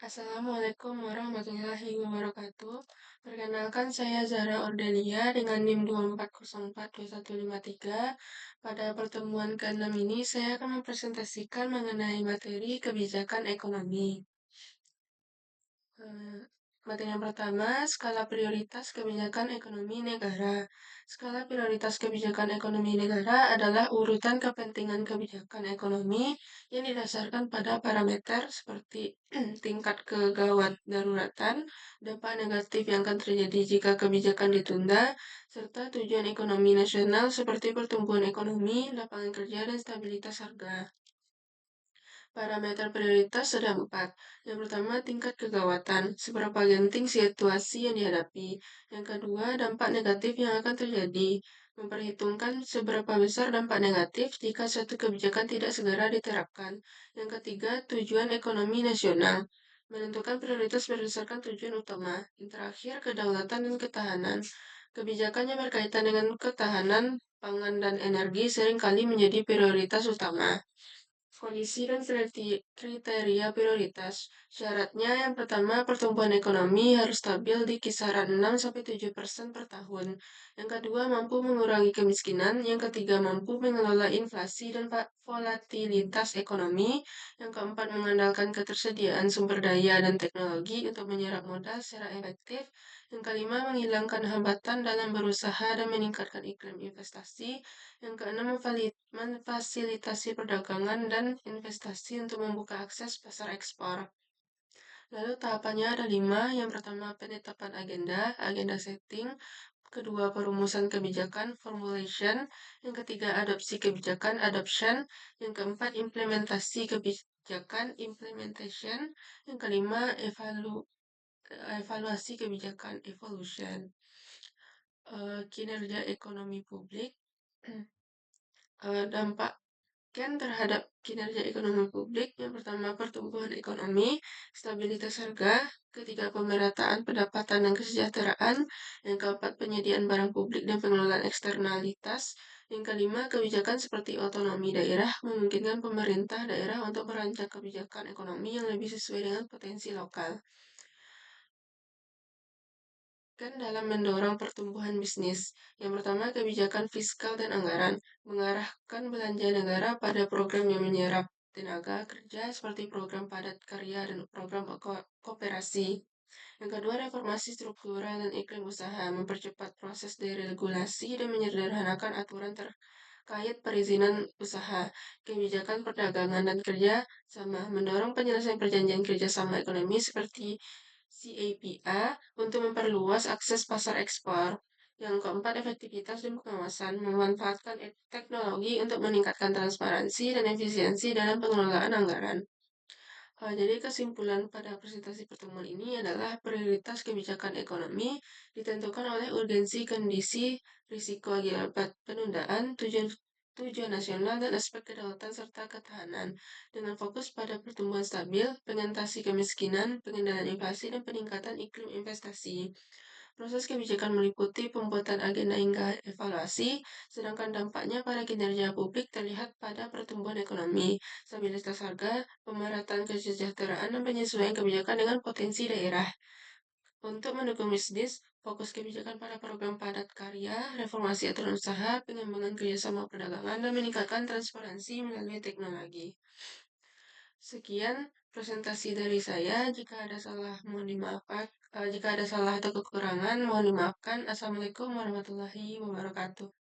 Assalamualaikum warahmatullahi wabarakatuh. Perkenalkan saya Zara Ordelia dengan NIM 24042153. Pada pertemuan ke-6 ini saya akan mempresentasikan mengenai materi kebijakan ekonomi. Eh, Materi yang pertama, skala prioritas kebijakan ekonomi negara. Skala prioritas kebijakan ekonomi negara adalah urutan kepentingan kebijakan ekonomi yang didasarkan pada parameter seperti tingkat kegawat daruratan, dampak negatif yang akan terjadi jika kebijakan ditunda, serta tujuan ekonomi nasional seperti pertumbuhan ekonomi, lapangan kerja, dan stabilitas harga. Parameter prioritas ada 4. Yang pertama, tingkat kegawatan, seberapa genting situasi yang dihadapi. Yang kedua, dampak negatif yang akan terjadi, memperhitungkan seberapa besar dampak negatif jika suatu kebijakan tidak segera diterapkan. Yang ketiga, tujuan ekonomi nasional, menentukan prioritas berdasarkan tujuan utama. Yang terakhir, kedaulatan dan ketahanan. Kebijakannya berkaitan dengan ketahanan, pangan, dan energi seringkali menjadi prioritas utama. Kondisi dan kriteria prioritas. Syaratnya yang pertama, pertumbuhan ekonomi harus stabil di kisaran 6-7% per tahun. Yang kedua, mampu mengurangi kemiskinan. Yang ketiga, mampu mengelola inflasi dan volatilitas ekonomi. Yang keempat, mengandalkan ketersediaan sumber daya dan teknologi untuk menyerap modal secara efektif. Yang kelima, menghilangkan hambatan dalam berusaha dan meningkatkan iklim investasi. Yang keenam, memfasilitasi perdagangan dan investasi untuk membuka akses pasar ekspor. Lalu tahapannya ada 5. Yang pertama, penetapan agenda setting. Kedua, perumusan kebijakan, formulation. Yang ketiga, adopsi kebijakan, adoption. Yang keempat, implementasi kebijakan, implementation. Yang kelima, evaluasi kebijakan, evolution. Kinerja ekonomi publik. Dampak terhadap kinerja ekonomi publik. Yang pertama, pertumbuhan ekonomi, stabilitas harga. Ketiga, pemerataan pendapatan dan kesejahteraan. Yang keempat, penyediaan barang publik dan pengelolaan eksternalitas. Yang kelima, kebijakan seperti otonomi daerah memungkinkan pemerintah daerah untuk merancang kebijakan ekonomi yang lebih sesuai dengan potensi lokal. Dalam mendorong pertumbuhan bisnis. Yang pertama, kebijakan fiskal dan anggaran, mengarahkan belanja negara pada program yang menyerap tenaga kerja seperti program padat karya dan program kooperasi. Yang kedua, reformasi struktural dan iklim usaha, mempercepat proses deregulasi dan menyederhanakan aturan terkait perizinan usaha. Kebijakan perdagangan dan kerja sama, mendorong penyelesaian perjanjian kerjasama ekonomi seperti CAPA untuk memperluas akses pasar ekspor. Yang keempat, efektivitas dan pengawasan, memanfaatkan teknologi untuk meningkatkan transparansi dan efisiensi dalam pengelolaan anggaran. Jadi kesimpulan pada presentasi pertemuan ini adalah prioritas kebijakan ekonomi ditentukan oleh urgensi kondisi, risiko akibat penundaan, tujuan nasional, dan aspek kedaulatan serta ketahanan, dengan fokus pada pertumbuhan stabil, pengatasi kemiskinan, pengendalian inflasi, dan peningkatan iklim investasi. Proses kebijakan meliputi pembuatan agenda hingga evaluasi, sedangkan dampaknya pada kinerja publik terlihat pada pertumbuhan ekonomi, stabilitas harga, pemerataan kesejahteraan, dan penyesuaian kebijakan dengan potensi daerah. Untuk mendukung bisnis, fokus kebijakan pada program padat karya, reformasi aturan usaha, pengembangan kerjasama perdagangan, dan meningkatkan transparansi melalui teknologi. Sekian presentasi dari saya. Jika ada salah, mohon dimaafkan. Jika ada salah atau kekurangan, mohon dimaafkan. Assalamualaikum warahmatullahi wabarakatuh.